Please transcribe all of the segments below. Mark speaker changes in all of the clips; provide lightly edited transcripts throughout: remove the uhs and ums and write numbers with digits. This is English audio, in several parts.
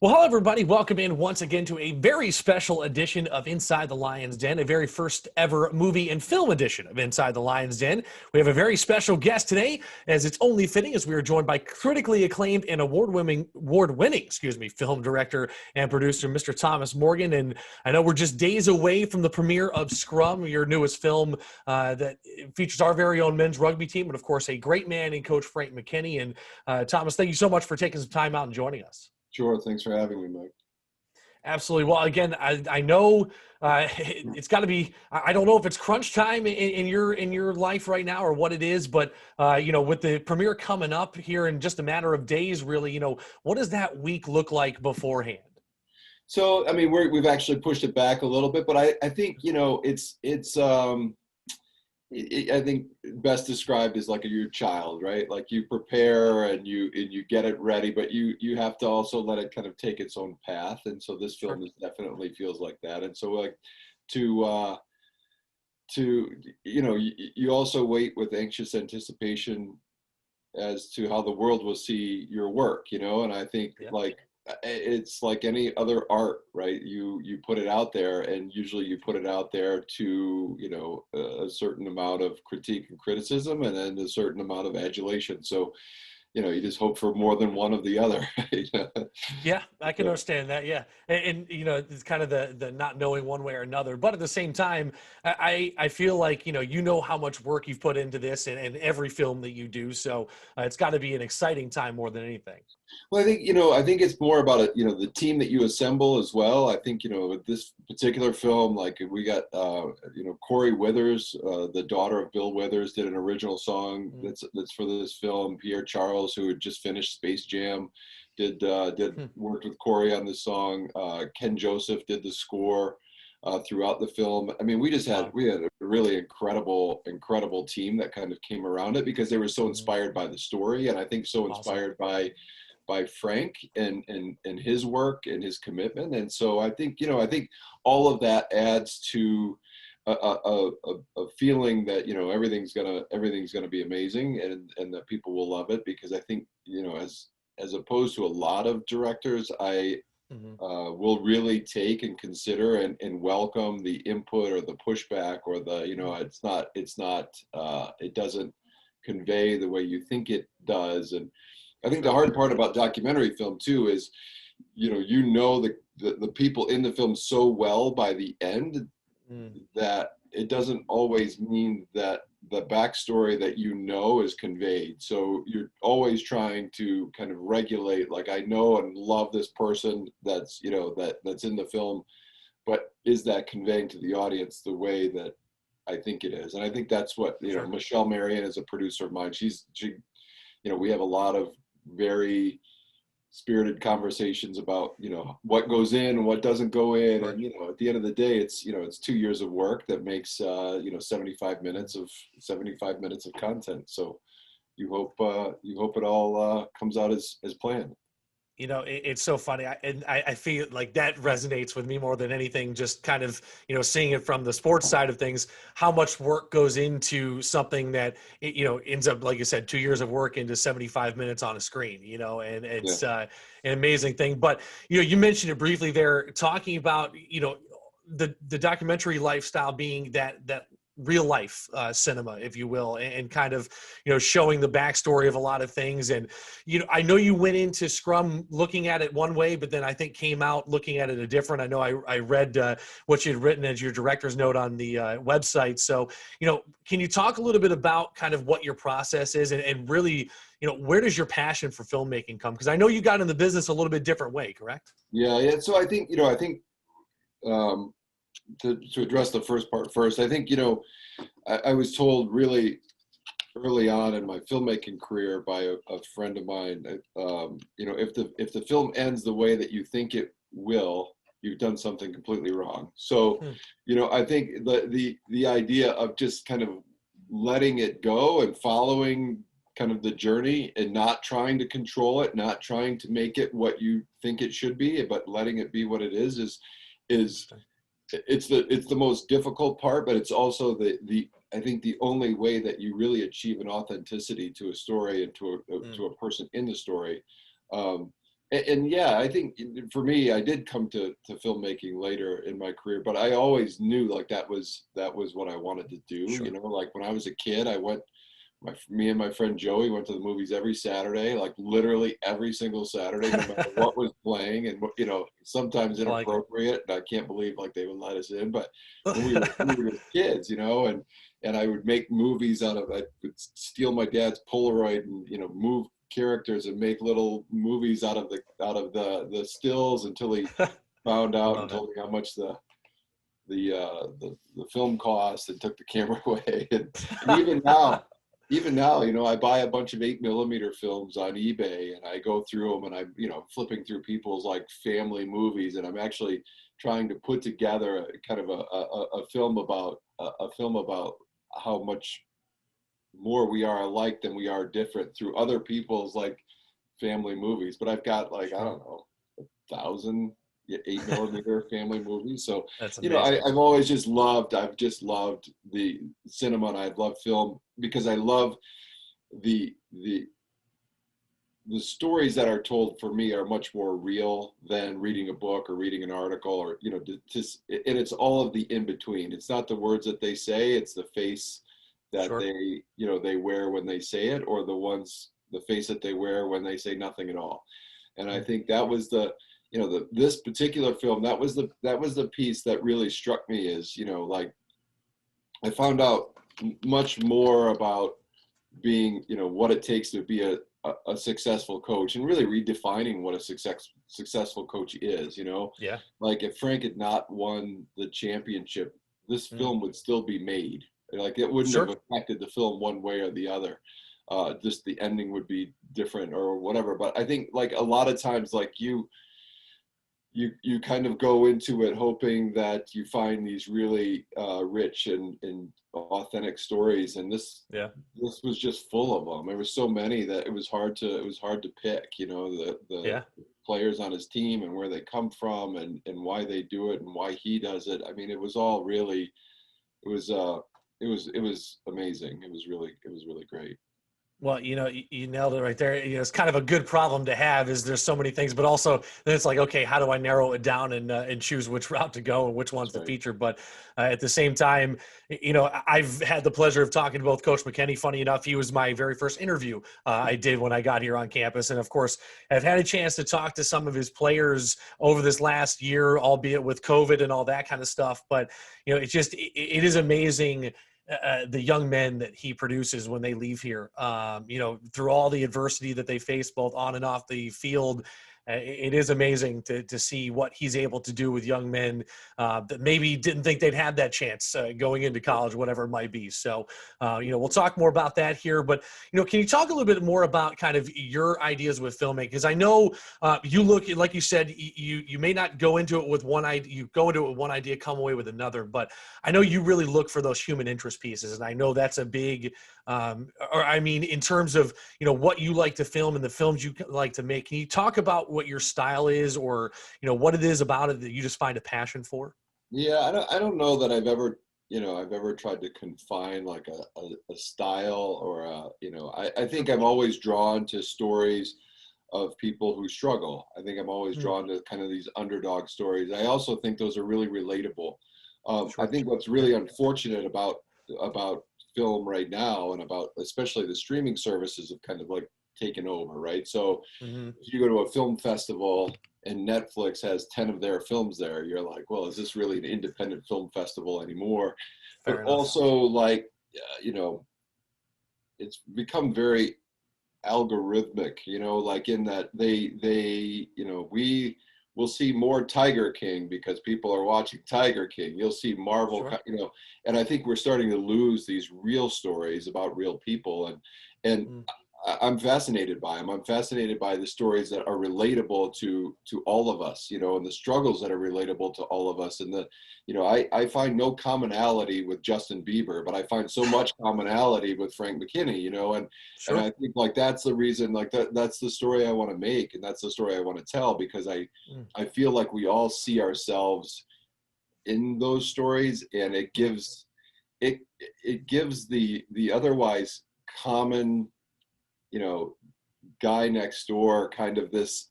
Speaker 1: Well, hello, everybody. Welcome in once again to a very special edition of Inside the Lion's Den, a very first ever movie and film edition of Inside the Lion's Den. We have a very special guest today, as it's only fitting, as we are joined by critically acclaimed and award-winning, film director and producer, Mr. Thomas Morgan. And I know we're just days away from the premiere of Scrum, your newest film that features our very own men's rugby team, and of course, a great man in Coach Frank McKinney. And Thomas, thank you so much for taking some time out and joining us.
Speaker 2: Sure. Thanks for having me, Mike.
Speaker 1: Absolutely. Well, again, I know it's got to be. I don't know if it's crunch time in your life right now or what it is, but with the premiere coming up here in just a matter of days, really, what does that week look like beforehand?
Speaker 2: So, I mean, we've actually pushed it back a little bit, but I think I think best described as like your child, right? Like you prepare and you get it ready, but you have to also let it kind of take its own path. And so this film definitely feels like that. And so like to you also wait with anxious anticipation as to how the world will see your work, and I think like it's like any other art, right? You put it out there, and usually you put it out there to a certain amount of critique and criticism, and then a certain amount of adulation. So you just hope for more than one of the other.
Speaker 1: Yeah, I can understand that. Yeah. And it's kind of the not knowing one way or another, but at the same time, I feel like, you know how much work you've put into this and every film that you do. So it's got to be an exciting time more than anything.
Speaker 2: Well, I think it's more about it, the team that you assemble as well. I think, with this particular film, like we got, Corey Withers, the daughter of Bill Withers, did an original song that's for this film. Pierre Charles, who had just finished Space Jam, worked with Corey on this song. Ken Joseph did the score throughout the film. I mean, we had a really incredible team that kind of came around it because they were so inspired by the story, and I think so inspired by Frank and his work and his commitment. And so I think all of that adds to a feeling that everything's gonna be amazing, and that people will love it, because I think as opposed to a lot of directors, I will really take and consider and welcome the input or the pushback or the it doesn't convey the way you think it does. And I think the hard part about documentary film too is, the people in the film so well by the end that it doesn't always mean that the backstory that is conveyed. So you're always trying to kind of regulate, like, I know and love this person that's that's in the film, but is that conveying to the audience the way that I think it is? And I think that's what Michelle Marion is a producer of mine. She we have a lot of very spirited conversations about what goes in and what doesn't go in, and at the end of the day, it's 2 years of work that makes 75 minutes of content. So you hope it all comes out as planned.
Speaker 1: It's so funny. I feel like that resonates with me more than anything, just kind of, seeing it from the sports side of things, how much work goes into something that, ends up, like you said, 2 years of work into 75 minutes on a screen, and it's an amazing thing. But, you mentioned it briefly there, talking about, the documentary lifestyle being that real life cinema, if you will, and kind of, showing the backstory of a lot of things. And, I know you went into Scrum looking at it one way, but then I think came out looking at it a different. I know I read what you had written as your director's note on the website. So, can you talk a little bit about kind of what your process is and really, where does your passion for filmmaking come? Because I know you got in the business a little bit different way, correct?
Speaker 2: Yeah. So I think, to address the first part first, I think, I was told really early on in my filmmaking career by a friend of mine, if the film ends the way that you think it will, you've done something completely wrong. So, I think the idea of just kind of letting it go and following kind of the journey and not trying to control it, not trying to make it what you think it should be, but letting it be what it is it's the most difficult part, but it's also I think the only way that you really achieve an authenticity to a story and to a person in the story. And and yeah, I think for me, I did come to filmmaking later in my career, but I always knew like that was what I wanted to do.
Speaker 1: Sure.
Speaker 2: Like when I was a kid, me and my friend Joey went to the movies every Saturday, like literally every single Saturday, no matter what was playing, and sometimes
Speaker 1: I like it.
Speaker 2: inappropriate. And I can't believe like they would let us in, but when we were just kids, and I would make movies I would steal my dad's Polaroid and move characters and make little movies out of the stills until he found
Speaker 1: I
Speaker 2: out and
Speaker 1: love it.
Speaker 2: told me how much the film cost and took the camera away. And even now, I buy a bunch of 8mm films on eBay and I go through them and I'm flipping through people's like family movies, and I'm actually trying to put together kind of a film about how much more we are alike than we are different through other people's like family movies. But I've got like, I
Speaker 1: Sure.
Speaker 2: don't know, 1,000 8mm family movies. So,
Speaker 1: That's amazing.
Speaker 2: I've just loved the cinema, and I love film because I love the the stories that are told for me are much more real than reading a book or reading an article, or and it's all of the in between. It's not the words that they say, it's the face that
Speaker 1: Sure.
Speaker 2: they wear when they say it, or the face that they wear when they say nothing at all. And I
Speaker 1: Mm.
Speaker 2: think that was this particular film, that was the piece that really struck me, is like I found out much more about being, what it takes to be a successful coach, and really redefining what a successful coach is.
Speaker 1: Yeah.
Speaker 2: Like if Frank had not won the championship, this
Speaker 1: Mm.
Speaker 2: film would still be made. Like it wouldn't have
Speaker 1: Sure.
Speaker 2: affected the film one way or the other. Just the ending would be different or whatever. But I think like a lot of times, like you kind of go into it hoping that you find these really rich and authentic stories, and
Speaker 1: Yeah.
Speaker 2: this was just full of them. There was so many that it was hard to pick. The
Speaker 1: Yeah.
Speaker 2: players on his team and where they come from and why they do it and why he does it. I mean, it was all really it was amazing. It was really great.
Speaker 1: Well, you nailed it right there. It's kind of a good problem to have, is there's so many things, but also then it's like, okay, how do I narrow it down and choose which route to go and which ones
Speaker 2: That's
Speaker 1: to
Speaker 2: right.
Speaker 1: feature? But at the same time, I've had the pleasure of talking to both Coach McKenney. Funny enough, he was my very first interview I did when I got here on campus. And of course, I've had a chance to talk to some of his players over this last year, albeit with COVID and all that kind of stuff. But, it is amazing the young men that he produces when they leave here, through all the adversity that they face both on and off the field. It is amazing to see what he's able to do with young men that maybe didn't think they'd have that chance going into college, whatever it might be. So, we'll talk more about that here. But, can you talk a little bit more about kind of your ideas with filmmaking? Because I know you look, like you said, you may not go into it with one idea, you go into it with one idea, come away with another. But I know you really look for those human interest pieces. And I know that's a big, or I mean, in terms of, what you like to film and the films you like to make, can you talk about what your style is, or, what it is about it that you just find a passion for?
Speaker 2: Yeah, I don't know that I've ever tried to confine like a style or I think I'm always drawn to stories of people who struggle. I think I'm always
Speaker 1: Mm,
Speaker 2: drawn to kind of these underdog stories. I also think those are really relatable. I
Speaker 1: sure.
Speaker 2: think what's
Speaker 1: Yeah.
Speaker 2: really unfortunate about film right now, and about especially the streaming services, have kind of like taken over, right? So
Speaker 1: Hmm.
Speaker 2: if you go to a film festival and Netflix has 10 of their films there, you're like, well, is this really an independent film festival anymore? But
Speaker 1: Fair enough.
Speaker 2: also, like, you know, it's become very algorithmic, like in that we will see more Tiger King because people are watching Tiger King. You'll see Marvel,
Speaker 1: Sure.
Speaker 2: and I think we're starting to lose these real stories about real people, and
Speaker 1: Mm,
Speaker 2: I'm fascinated by them. I'm fascinated by the stories that are relatable to all of us, and the struggles that are relatable to all of us. And I find no commonality with Justin Bieber, but I find so much commonality with Frank McKinney, and
Speaker 1: sure.
Speaker 2: I think like that's the reason, like that's the story I want to make, and that's the story I want to tell, because
Speaker 1: Mm,
Speaker 2: I feel like we all see ourselves in those stories, and it gives the otherwise common, you know, guy next door, kind of this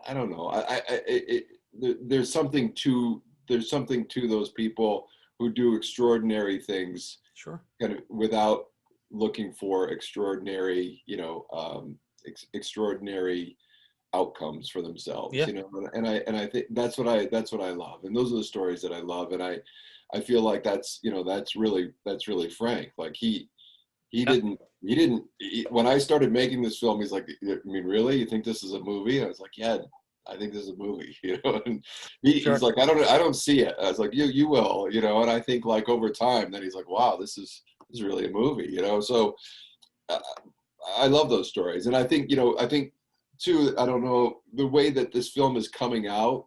Speaker 2: I don't know. There's something to those people who do extraordinary things,
Speaker 1: Sure.
Speaker 2: kind of without looking for extraordinary, extraordinary outcomes for themselves.
Speaker 1: Yeah.
Speaker 2: And I think that's what I love, and those are the stories that I love, and I feel like that's really Frank. Like he
Speaker 1: Yeah.
Speaker 2: didn't when I started making this film, he's like, I mean, really, you think this is a movie? I was like, yeah, I think this is a movie. And he's
Speaker 1: Sure.
Speaker 2: like, I don't see it. I was like, you will, and I think like over time, then he's like, wow, this is really a movie. So uh, I love those stories. And I think too, I don't know, the way that this film is coming out,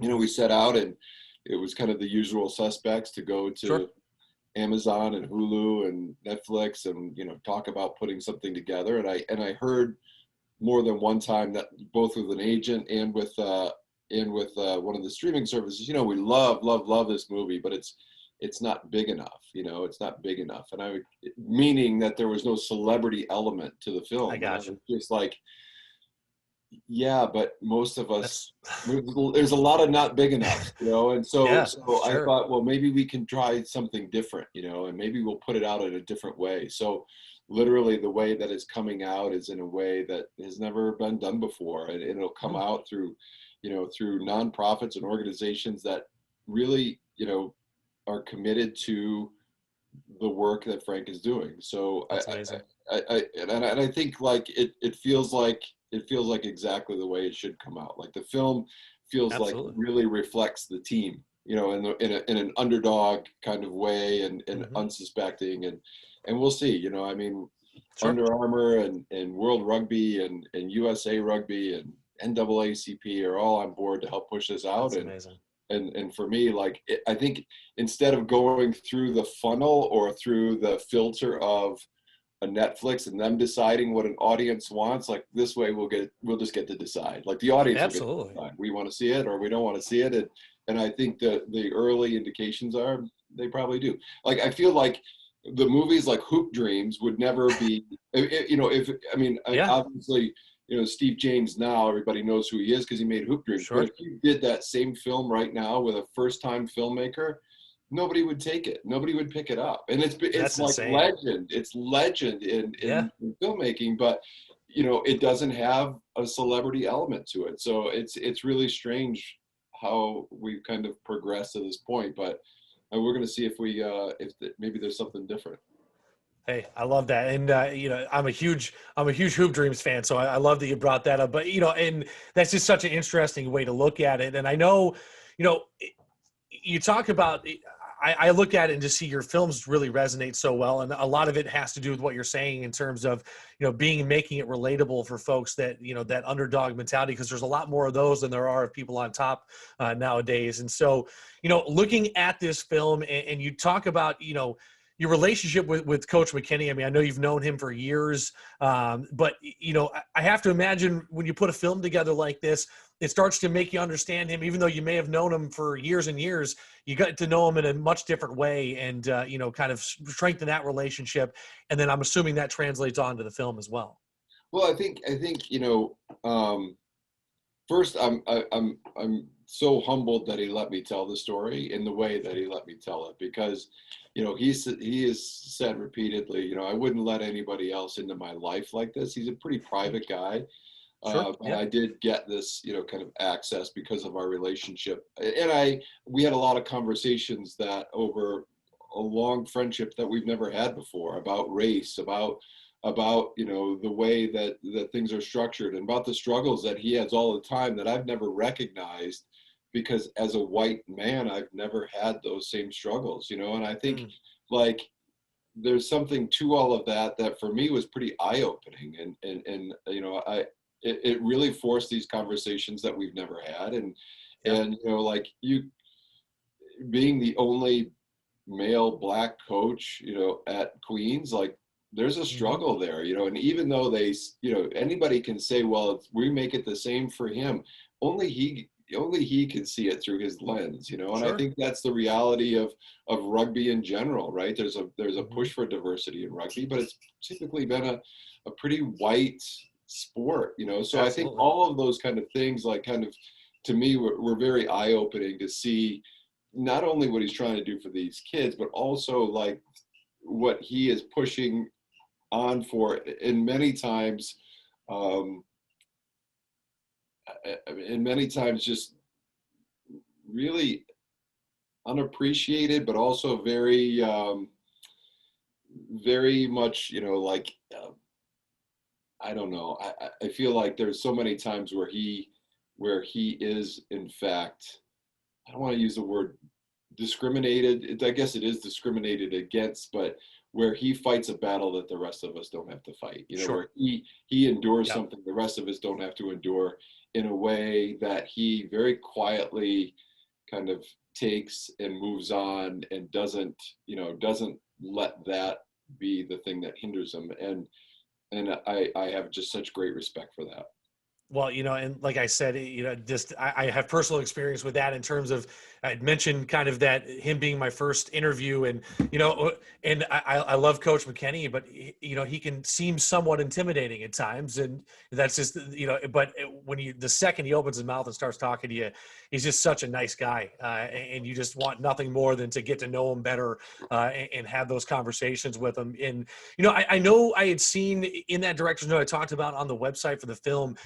Speaker 1: Mhm.
Speaker 2: we set out, and it was kind of the usual suspects to go
Speaker 1: Sure.
Speaker 2: to Amazon and Hulu and Netflix, and talk about putting something together. And I heard more than one time that both with an agent and with one of the streaming services, we love this movie, but it's not big enough. It's not big enough. And meaning that there was no celebrity element to the
Speaker 1: I
Speaker 2: film, and I
Speaker 1: got
Speaker 2: was
Speaker 1: you.
Speaker 2: just like, yeah, but most of us,
Speaker 1: That's
Speaker 2: there's a lot of not big enough, and
Speaker 1: yeah,
Speaker 2: so I
Speaker 1: sure.
Speaker 2: thought, well, maybe we can try something different, and maybe we'll put it out in a different way. So literally the way that it's coming out is in a way that has never been done before, and it'll come
Speaker 1: Mm,
Speaker 2: out through, through nonprofits and organizations that really, are committed to the work that Frank is doing. So
Speaker 1: that's amazing.
Speaker 2: and I think like it feels like exactly the way it should come out. Like the film feels like it
Speaker 1: Absolutely.
Speaker 2: really reflects the team, in an underdog kind of way, and
Speaker 1: Hmm.
Speaker 2: unsuspecting, and we'll see. I mean,
Speaker 1: Sure.
Speaker 2: Under Armour and World Rugby and USA Rugby and NAACP are all on board to help push this out.
Speaker 1: That's
Speaker 2: And
Speaker 1: amazing.
Speaker 2: for me, like I think instead of going through the funnel or through the filter of a Netflix and them deciding what an audience wants, like this way we'll just get to decide. Like the audience will get to
Speaker 1: Absolutely.
Speaker 2: decide. We want to see it or we don't want to see it. And I think that the early indications are they probably do. Like I feel like the movies like Hoop Dreams would never be, if I mean,
Speaker 1: Yeah.
Speaker 2: obviously, Steve James now everybody knows who he is because he made Hoop Dreams. But
Speaker 1: Sure.
Speaker 2: if you did that same film right now with a first-time filmmaker, nobody would take it. Nobody would pick it up. And it's
Speaker 1: That's
Speaker 2: like
Speaker 1: insane.
Speaker 2: legend. It's legend
Speaker 1: Yeah.
Speaker 2: in filmmaking, but it doesn't have a celebrity element to it. So it's really strange how we've kind of progressed to this point. But we're going to see if maybe there's something different.
Speaker 1: Hey, I love that, and I'm a huge Hoop Dreams fan, so I love that you brought that up. But and that's just such an interesting way to look at it. And I know, you know, you talk about. I look at it and just see your films really resonate so well, and a lot of it has to do with what you're saying in terms of making it relatable for folks that that underdog mentality, because there's a lot more of those than there are of people on top nowadays. And so looking at this film, and you talk about your relationship with Coach McKinney. I mean, I know you've known him for years, but I have to imagine when you put a film together like this, it starts to make you understand him, even though you may have known him for years and years. You got to know him in a much different way, and kind of strengthen that relationship. And then I'm assuming that translates onto the film as well.
Speaker 2: Well, I think first, I'm so humbled that he let me tell the story in the way that he let me tell it, because he has said repeatedly, I wouldn't let anybody else into my life like this. He's a pretty private guy,
Speaker 1: Sure.
Speaker 2: but
Speaker 1: Yeah.
Speaker 2: I did get this kind of access because of our relationship, and we had a lot of conversations that over a long friendship that we've never had before, about race, about the way that things are structured, and about the struggles that he has all the time that I've never recognized, because as a white man I've never had those same struggles, and I think
Speaker 1: Mm,
Speaker 2: like there's something to all of that that for me was pretty eye-opening, and it really forced these conversations that we've never had,
Speaker 1: yeah.
Speaker 2: and like you being the only male black coach, at Queens, like there's a
Speaker 1: Hmm.
Speaker 2: struggle there, and even though anybody can say, well, we make it the same for him, only he only he can see it through his lens, you know. And I
Speaker 1: Sure.
Speaker 2: think that's the reality of rugby in general, right? There's a
Speaker 1: Hmm.
Speaker 2: push for diversity in rugby, but it's typically been a pretty white sport, you know. So I think
Speaker 1: Absolutely.
Speaker 2: all of those kind of things, like kind of to me, were very eye-opening to see not only what he's trying to do for these kids, but also like what he is pushing on for, and many times, um, and many times just really unappreciated, but also very, very much, you know, like I don't know. I feel like there's so many times where he is in fact, I don't want to use the word discriminated. I guess it is discriminated against, but where he fights a battle that the rest of us don't have to fight. You know,
Speaker 1: Sure.
Speaker 2: where he endures
Speaker 1: Yep.
Speaker 2: something the rest of us don't have to endure, in a way that he very quietly kind of takes and moves on, and doesn't, you know, doesn't let that be the thing that hinders him. And I have just such great respect for that.
Speaker 1: Well, and like I said, just I have personal experience with that in terms of I'd mentioned kind of that him being my first interview, and and I love Coach McKenney, but he can seem somewhat intimidating at times, and that's just But when the second he opens his mouth and starts talking to you, he's just such a nice guy, and you just want nothing more than to get to know him better, and have those conversations with him. And I know I had seen in that director's note I talked about on the website for the film,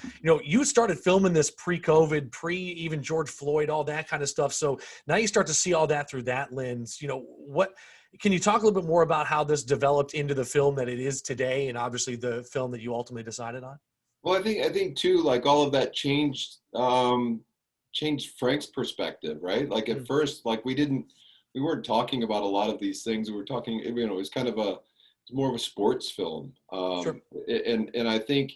Speaker 1: you started filming this pre-COVID, pre even George Floyd, all that kind of stuff. So now you start to see all that through that lens. What can you talk a little bit more about how this developed into the film that it is today, and obviously the film that you ultimately decided on?
Speaker 2: Well, I think too, like all of that changed Frank's perspective, right? Like at
Speaker 1: Mm,
Speaker 2: first, like we weren't talking about a lot of these things. We were talking, you know, it was kind of it's more of a sports film.
Speaker 1: sure.
Speaker 2: And I think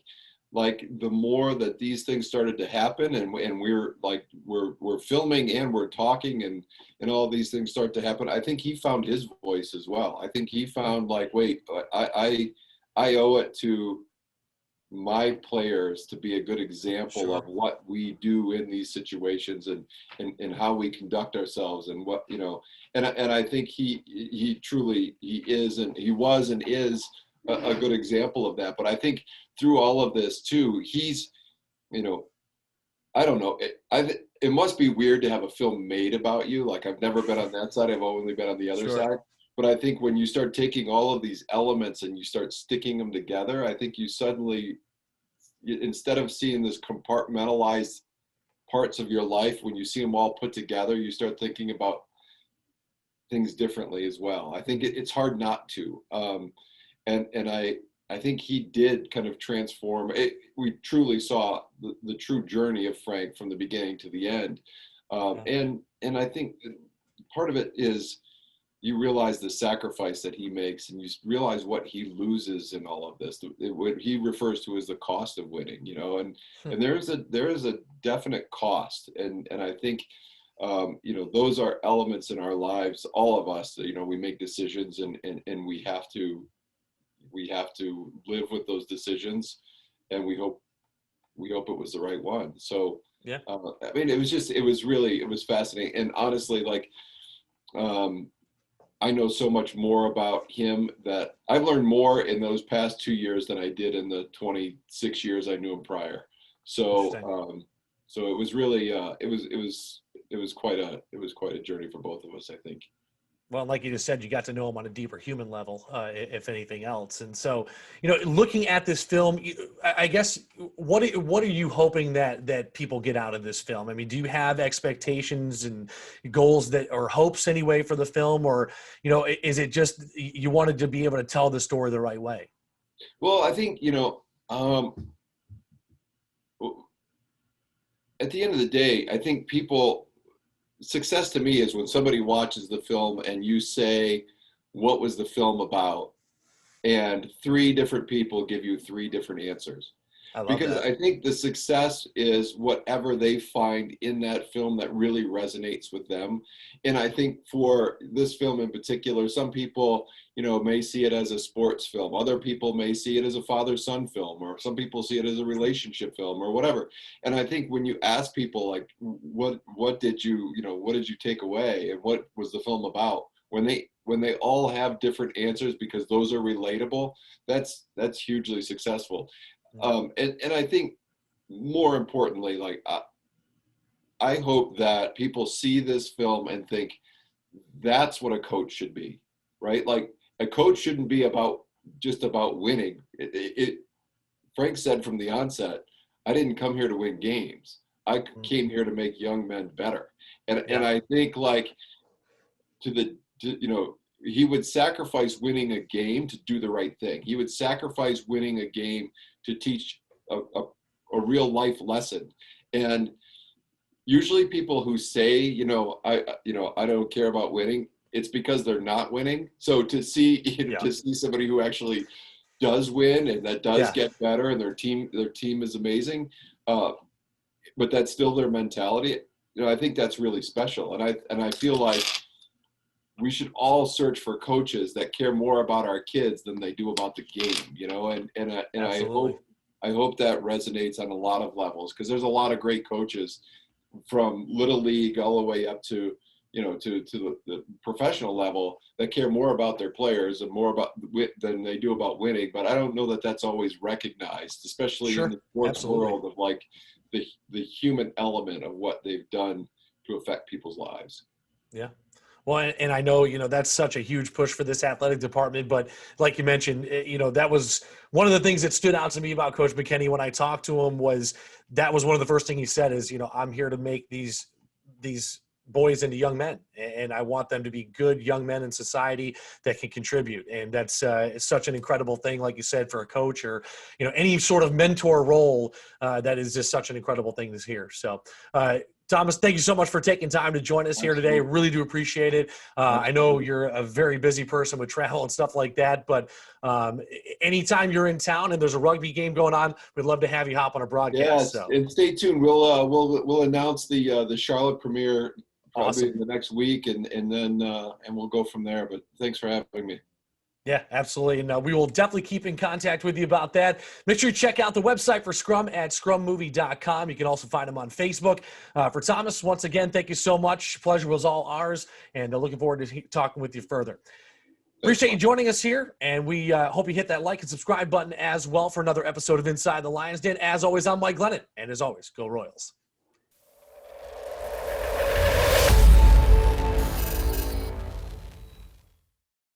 Speaker 2: like the more that these things started to happen, and we're like we're filming and we're talking, and all these things start to happen, I think he found his voice as well. I think he
Speaker 1: Mm,
Speaker 2: found like, wait, I owe it to my players to be a good example of
Speaker 1: sure.
Speaker 2: what we do in these situations, and how we conduct ourselves, and what, you know. And I think he truly, he is, and he was and is a good example of that. But I think through all of this too, he's, you know, I don't know, it must be weird to have a film made about you. Like I've never been on that side, I've only been on the other
Speaker 1: Sure.
Speaker 2: side. But I think when you start taking all of these elements and you start sticking them together, I think you suddenly, instead of seeing this compartmentalized parts of your life, when you see them all put together, you start thinking about things differently as well. I think it's hard not to. And I think he did kind of transform it. We truly saw the true journey of Frank from the beginning to the end.
Speaker 1: Yeah.
Speaker 2: And I think part of it is you realize the sacrifice that he makes, and you realize what he loses in all of this, what he refers to as the cost of winning, you know. And there is a definite cost. And I think, you know, those are elements in our lives, all of us, you know, we make decisions, and we have to live with those decisions, and we hope it was the right one. So
Speaker 1: Yeah.
Speaker 2: I mean, it was really, it was fascinating. And honestly, like, um, I know so much more about him, that I've learned more in those past 2 years than I did in the 26 years I knew him prior. So,
Speaker 1: Interesting.
Speaker 2: so it was really, it was quite a journey for both of us, I think.
Speaker 1: Well, like you just said, you got to know him on a deeper human level, if anything else. And so, looking at this film, I guess what are you hoping that people get out of this film? I mean, do you have expectations and goals that, or hopes anyway, for the film, or is it just you wanted to be able to tell the story the right way?
Speaker 2: Well, I think, you know, at the end of the day, I think people, success to me is when somebody watches the film and you say, what was the film about? And three different people give you three different answers.
Speaker 1: I love
Speaker 2: because
Speaker 1: that.
Speaker 2: I think the success is whatever they find in that film that really resonates with them. And I think for this film in particular, some people, may see it as a sports film. Other people may see it as a father-son film, or some people see it as a relationship film or whatever. And I think when you ask people like, what did you take away and what was the film about? When they all have different answers because those are relatable, that's hugely successful. And I think more importantly, like I hope that people see this film and think that's what a coach should be, right? Like a coach shouldn't be just about winning. Frank said from the onset, I didn't come here to win games. I came here to make young men better. And
Speaker 1: Yeah.
Speaker 2: I think like he would sacrifice winning a game to do the right thing. He would sacrifice winning a game to teach a real life lesson. And usually people who say, I don't care about winning, it's because they're not winning. So to see,
Speaker 1: Yeah.
Speaker 2: to see somebody who actually does win and that does
Speaker 1: Yeah.
Speaker 2: get better and their team is amazing, but that's still their mentality. I think that's really special. And I feel like we should all search for coaches that care more about our kids than they do about the game, and
Speaker 1: Absolutely.
Speaker 2: I hope that resonates on a lot of levels, because there's a lot of great coaches from little league all the way up to the professional level that care more about their players and more about than they do about winning. But I don't know that that's always recognized, especially in
Speaker 1: Sure.
Speaker 2: the sports
Speaker 1: Absolutely.
Speaker 2: world, of like the human element of what they've done to affect people's lives.
Speaker 1: Yeah. Well, and I know, that's such a huge push for this athletic department, but like you mentioned, that was one of the things that stood out to me about Coach McKinney when I talked to him. Was that was one of the first things he said is, I'm here to make these boys into young men, and I want them to be good young men in society that can contribute. And that's such an incredible thing, like you said, for a coach or, any sort of mentor role, that is just such an incredible thing to hear. So, Thomas, thank you so much for taking time to join us here today.
Speaker 2: Absolutely.
Speaker 1: Really do appreciate it. I know
Speaker 2: Absolutely.
Speaker 1: you're a very busy person with travel and stuff like that, but anytime you're in town and there's a rugby game going on, we'd love to have you hop on a broadcast.
Speaker 2: Yes,
Speaker 1: So
Speaker 2: and stay tuned. We'll announce the Charlotte premiere probably
Speaker 1: awesome.
Speaker 2: in the next week, and then and we'll go from there. But thanks for having me.
Speaker 1: Yeah, absolutely. And we will definitely keep in contact with you about that. Make sure you check out the website for Scrum at scrummovie.com. You can also find them on Facebook. For Thomas, once again, thank you so much. Pleasure was all ours, and looking forward to talking with you further.
Speaker 2: Thanks,
Speaker 1: Appreciate you
Speaker 2: Mark.
Speaker 1: joining us here, and we hope you hit that like and subscribe button as well for another episode of Inside the Lions Den. As always, I'm Mike Glennon, and as always, go Royals.